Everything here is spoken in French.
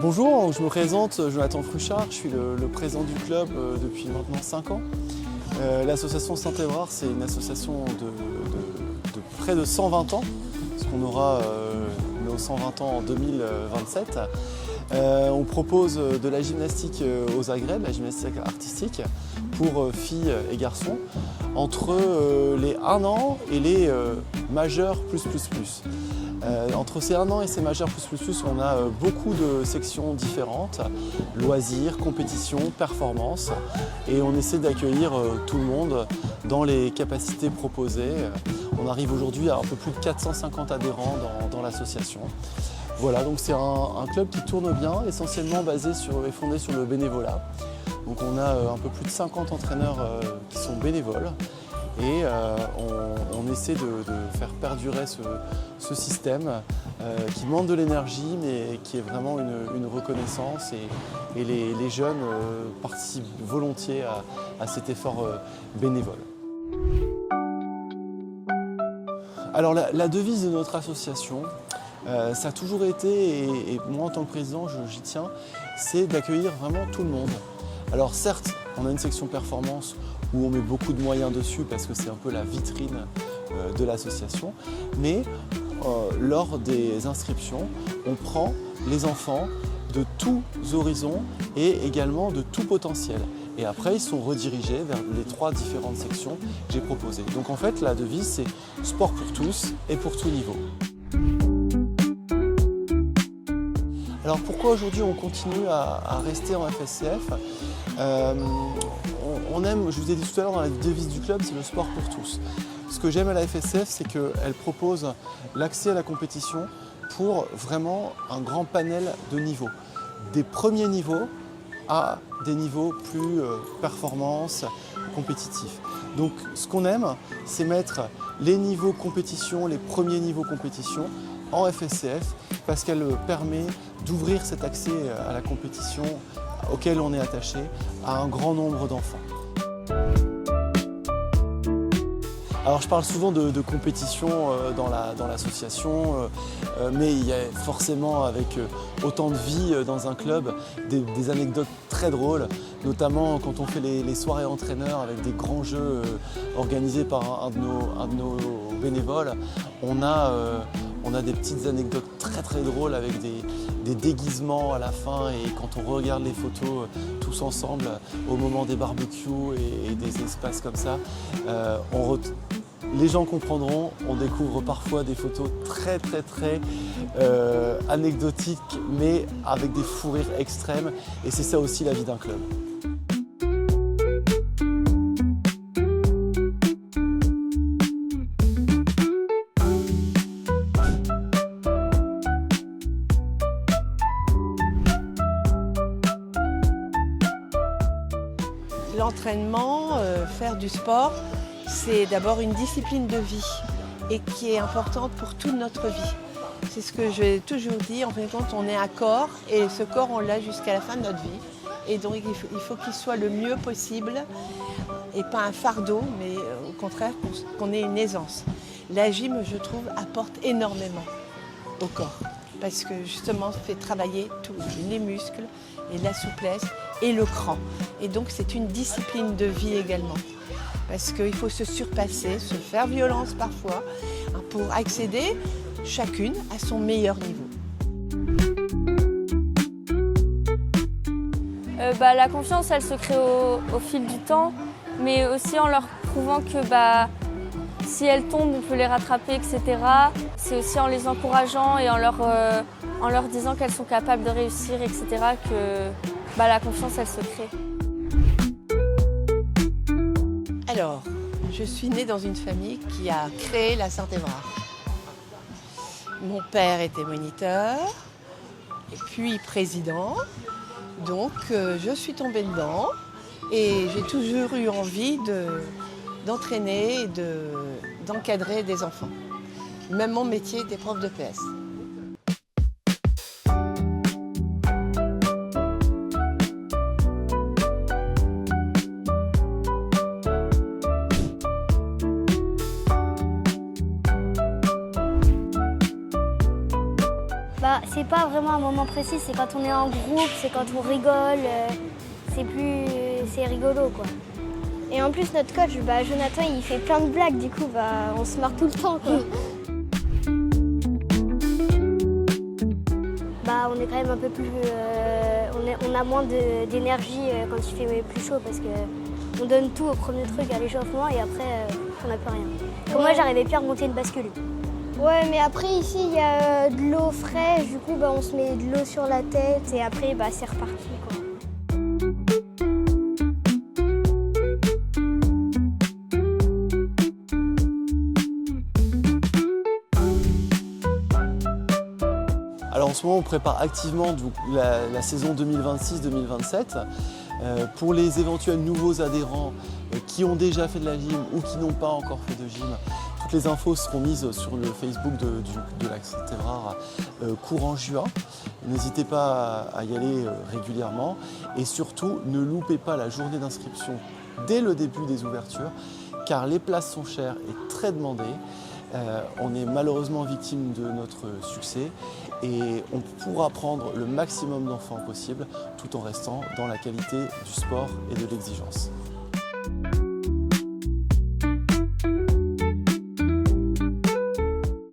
Bonjour, je me présente, Jonathan Fruchard, je suis le président du club depuis maintenant 5 ans. L'association Saint-Évrard, c'est une association de près de 120 ans, parce qu'on aura nos 120 ans en 2027. On propose de la gymnastique aux agrès, de la gymnastique artistique, pour filles et garçons, entre les 1 an et les majeurs plus. Entre ces 1 an et ces majeurs plus, on a beaucoup de sections différentes, loisirs, compétitions, performances, et on essaie d'accueillir tout le monde dans les capacités proposées. On arrive aujourd'hui à un peu plus de 450 adhérents dans l'association. Voilà, donc c'est un club qui tourne bien, essentiellement basé et fondé sur le bénévolat. Donc on a un peu plus de 50 entraîneurs qui sont bénévoles. Et on essaie de faire perdurer ce système qui demande de l'énergie mais qui est vraiment une reconnaissance et les jeunes participent volontiers à cet effort bénévole. Alors la devise de notre association, ça a toujours été, et moi en tant que président j'y tiens, c'est d'accueillir vraiment tout le monde. Alors certes, on a une section performance où on met beaucoup de moyens dessus parce que c'est un peu la vitrine de l'association, mais lors des inscriptions, on prend les enfants de tous horizons et également de tout potentiel. Et après, ils sont redirigés vers les 3 différentes sections que j'ai proposées. Donc en fait, la devise, c'est sport pour tous et pour tout niveau. Alors pourquoi aujourd'hui on continue à rester en FSCF? On aime, je vous ai dit tout à l'heure dans la devise du club, c'est le sport pour tous. Ce que j'aime à la FSCF, c'est qu'elle propose l'accès à la compétition pour vraiment un grand panel de niveaux. Des premiers niveaux à des niveaux plus performance, compétitifs. Donc ce qu'on aime, c'est mettre les niveaux compétition, les premiers niveaux compétition en FSCF parce qu'elle permet d'ouvrir cet accès à la compétition auquel on est attaché à un grand nombre d'enfants. Alors je parle souvent de compétition dans l'association, mais il y a forcément avec autant de vie dans un club des anecdotes très drôles, notamment quand on fait les soirées entraîneurs avec des grands jeux organisés par un de nos bénévoles. On a des petites anecdotes très drôles avec des déguisements à la fin, et quand on regarde les photos tous ensemble au moment des barbecues et des espaces comme ça, les gens comprendront, on découvre parfois des photos très anecdotiques mais avec des fous rires extrêmes, et c'est ça aussi la vie d'un club. L'entraînement, faire du sport, c'est d'abord une discipline de vie et qui est importante pour toute notre vie. C'est ce que j'ai toujours dit, en fin de compte, on est un corps et ce corps, on l'a jusqu'à la fin de notre vie. Et donc, il faut qu'il soit le mieux possible et pas un fardeau, mais au contraire, qu'on ait une aisance. La gym, je trouve, apporte énormément au corps parce que justement, ça fait travailler tous les muscles et la souplesse et le cran. Et donc, c'est une discipline de vie également. Parce qu'il faut se surpasser, se faire violence parfois, pour accéder chacune à son meilleur niveau. La confiance, elle se crée au fil du temps, mais aussi en leur prouvant que si elles tombent, on peut les rattraper, etc. C'est aussi en les encourageant et en leur disant qu'elles sont capables de réussir, etc. que la confiance, elle se crée. Alors, je suis née dans une famille qui a créé la Saint-Évrard. Mon père était moniteur et puis président, donc je suis tombée dedans et j'ai toujours eu envie d'entraîner et d'encadrer des enfants. Même mon métier était prof de PS. c'est pas vraiment un moment précis, c'est quand on est en groupe, c'est quand on rigole, c'est rigolo quoi. Et en plus notre coach, Jonathan, il fait plein de blagues, du coup on se marre tout le temps quoi. On est quand même un peu plus, on a moins d'énergie quand il fait plus chaud parce que on donne tout au premier truc à l'échauffement et après on n'a plus rien. Comme moi j'arrivais plus à remonter une bascule. Ouais, mais après ici il y a de l'eau fraîche, du coup on se met de l'eau sur la tête et après c'est reparti quoi. Alors en ce moment on prépare activement la saison 2026-2027. Pour les éventuels nouveaux adhérents qui ont déjà fait de la gym ou qui n'ont pas encore fait de gym, toutes les infos seront mises sur le Facebook de la Saint-Évrard courant juin. N'hésitez pas à y aller régulièrement et surtout ne loupez pas la journée d'inscription dès le début des ouvertures car les places sont chères et très demandées. On est malheureusement victime de notre succès et on pourra prendre le maximum d'enfants possible tout en restant dans la qualité du sport et de l'exigence.